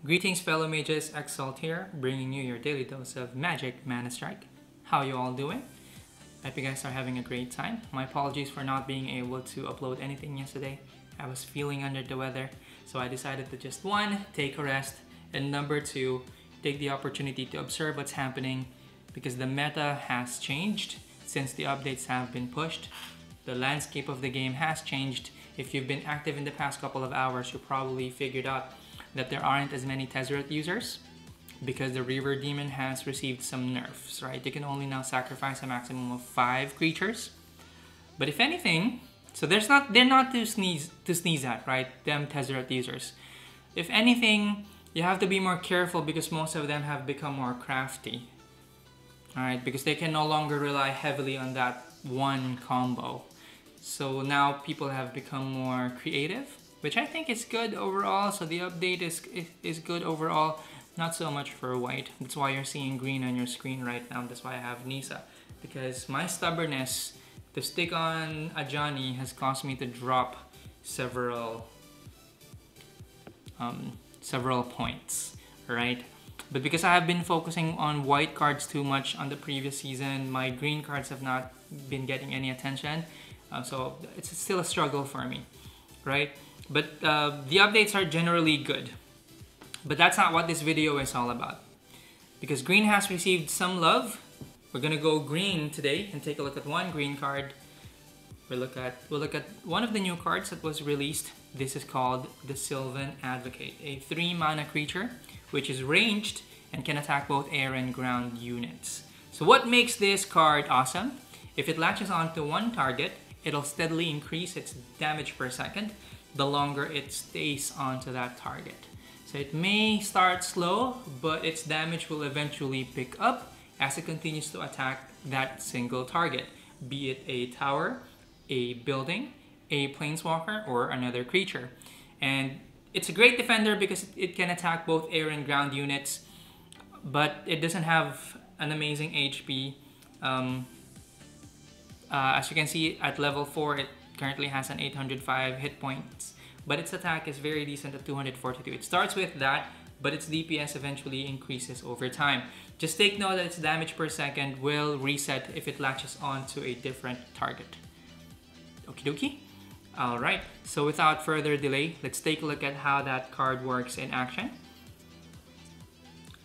Greetings fellow mages, Exalt here, bringing you your daily dose of magic Manastrike. How you all doing? I hope you guys are having a great time. My apologies for not being able to upload anything yesterday. I was feeling under the weather, so I decided to just one, take a rest, and number two, take the opportunity to observe what's happening because the meta has changed since the updates have been pushed. The landscape of the game has changed. If you've been active in the past couple of hours, you probably figured out that there aren't as many Tezzeret users because the River Demon has received some nerfs, right? You can only now sacrifice a maximum of 5 creatures. But if anything, so they're not to sneeze at, right? Them Tezzeret users. If anything, you have to be more careful because most of them have become more crafty. Alright, because they can no longer rely heavily on that one combo. So now people have become more creative, which I think is good overall. So the update is good overall, not so much for white. That's why you're seeing green on your screen right now. That's why I have Nisa, because my stubbornness to stick on Ajani has caused me to drop several points, right? But because I have been focusing on white cards too much on the previous season, my green cards have not been getting any attention. So it's still a struggle for me, right? But the updates are generally good. But that's not what this video is all about. Because green has received some love. We're gonna go green today and take a look at one green card. We'll look at one of the new cards that was released. This is called the Sylvan Advocate, a 3-mana creature which is ranged and can attack both air and ground units. So what makes this card awesome? If it latches onto one target, it'll steadily increase its damage per second the longer it stays onto that target. So it may start slow, but its damage will eventually pick up as it continues to attack that single target, be it a tower, a building, a planeswalker, or another creature. And it's a great defender because it can attack both air and ground units, but it doesn't have an amazing HP. As you can see, at level 4, it currently has an 805 hit points, but its attack is very decent at 242. It starts with that, but its DPS eventually increases over time. Just take note that its damage per second will reset if it latches onto a different target. Okie dokie? Alright, so without further delay, let's take a look at how that card works in action.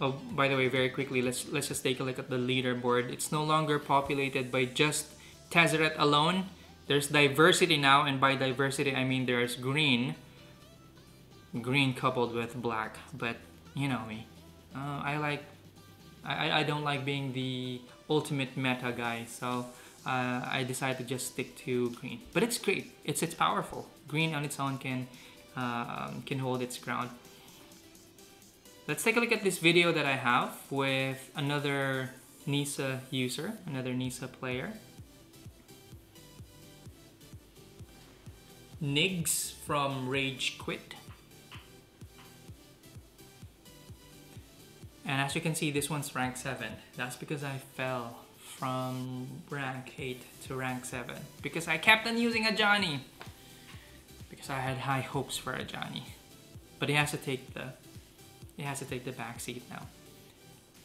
Oh, by the way, very quickly, let's just take a look at the leaderboard. It's no longer populated by just Tezzeret alone. There's diversity now, and by diversity I mean there's green coupled with black. But you know me, I don't like being the ultimate meta guy, so I decided to just stick to green. But it's great. It's powerful. Green on its own can hold its ground. Let's take a look at this video that I have with another Nisa user, another Nisa player. S.N.U.G from Rage Quit. And as you can see, this one's rank 7. That's because I fell from rank 8 to rank 7 because I kept on using Ajani, because I had high hopes for Ajani. But he has to take the back seat now.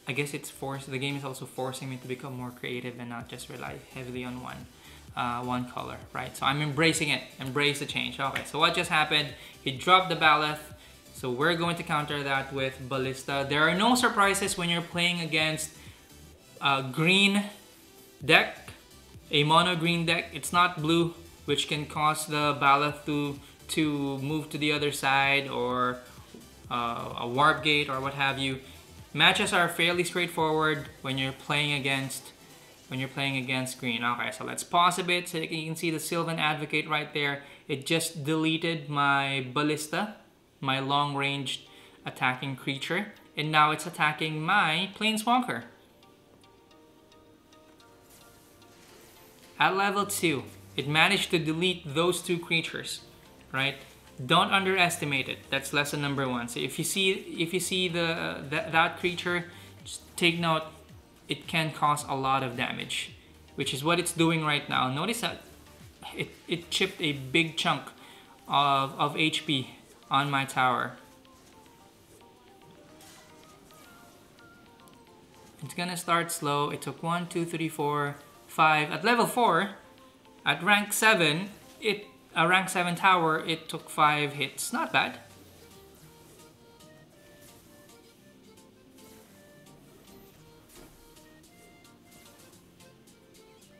I guess it's forced. The game is also forcing me to become more creative and not just rely heavily on one color, right? So I'm embracing it. Embrace the change. Okay, so what just happened? He dropped the Baloth, so we're going to counter that with Ballista. There are no surprises when you're playing against a green deck, a mono green deck. It's not blue, which can cause the Baloth to move to the other side, or a warp gate or what have you. Matches are fairly straightforward when you're playing against green. Okay, so let's pause a bit so you can see the Sylvan Advocate right there. It just deleted my Ballista, my long-range attacking creature, and now it's attacking my Planeswalker. At level 2, it managed to delete those 2 creatures, right? Don't underestimate it. That's lesson number 1. So if you see that creature, just take note. It can cause a lot of damage, which is what it's doing right now. Notice that it chipped a big chunk of HP on my tower. It's gonna start slow. It took 1, 2, 3, 4, 5. At level 4, at rank 7, rank 7 tower, it took 5 hits. Not bad.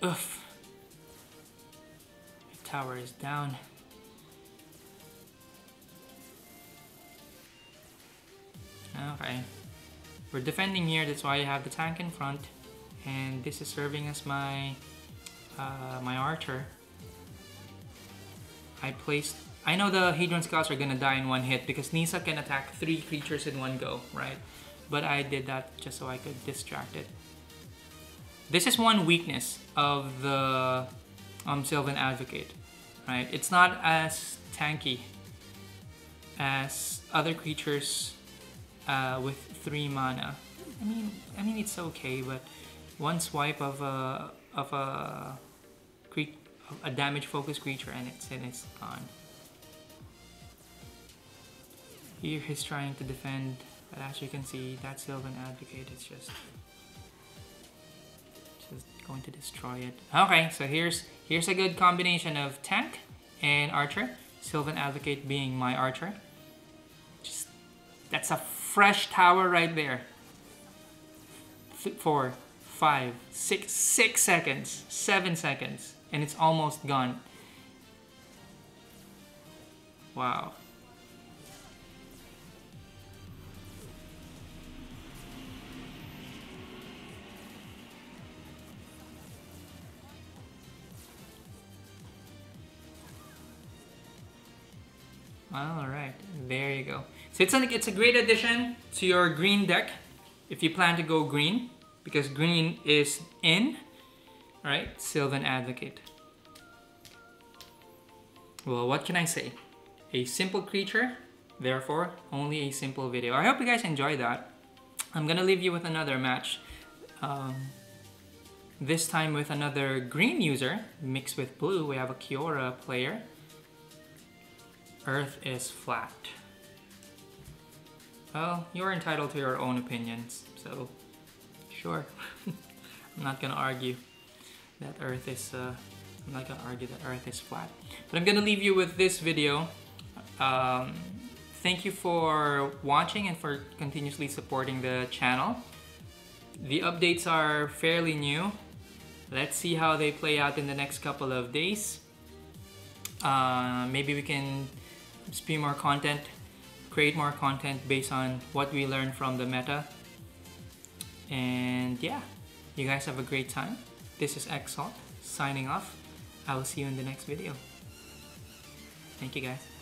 Oof. The tower is down. Okay. We're defending here, that's why I have the tank in front. And this is serving as my my archer. I know the Hadron Scouts are gonna die in one hit because Nisa can attack 3 creatures in one go, right? But I did that just so I could distract it. This is one weakness of the Sylvan Advocate, right? It's not as tanky as other creatures with 3 mana. I mean it's okay, but one swipe of a damage focused creature and it's gone. Here he's trying to defend, but as you can see, that Sylvan Advocate is just going to destroy it. Okay, so here's a good combination of tank and archer. Sylvan Advocate being my archer. That's a fresh tower right there. 4, 5, 6 seconds, 7 seconds, and it's almost gone. Wow. Alright, there you go. So it's a great addition to your green deck if you plan to go green, because green is in, right? Sylvan Advocate. Well, what can I say? A simple creature, therefore only a simple video. I hope you guys enjoyed that. I'm gonna leave you with another match. This time with another green user mixed with blue. We have a Kiora player. Earth is flat. Well, you're entitled to your own opinions, so sure. I'm not gonna argue that Earth is flat. But I'm gonna leave you with this video. Thank you for watching and for continuously supporting the channel. The updates are fairly new. Let's see how they play out in the next couple of days. Maybe we can stream more content, create more content based on what we learn from the meta. And yeah, you guys have a great time. This is Exalt signing off. I will see you in the next video. Thank you guys.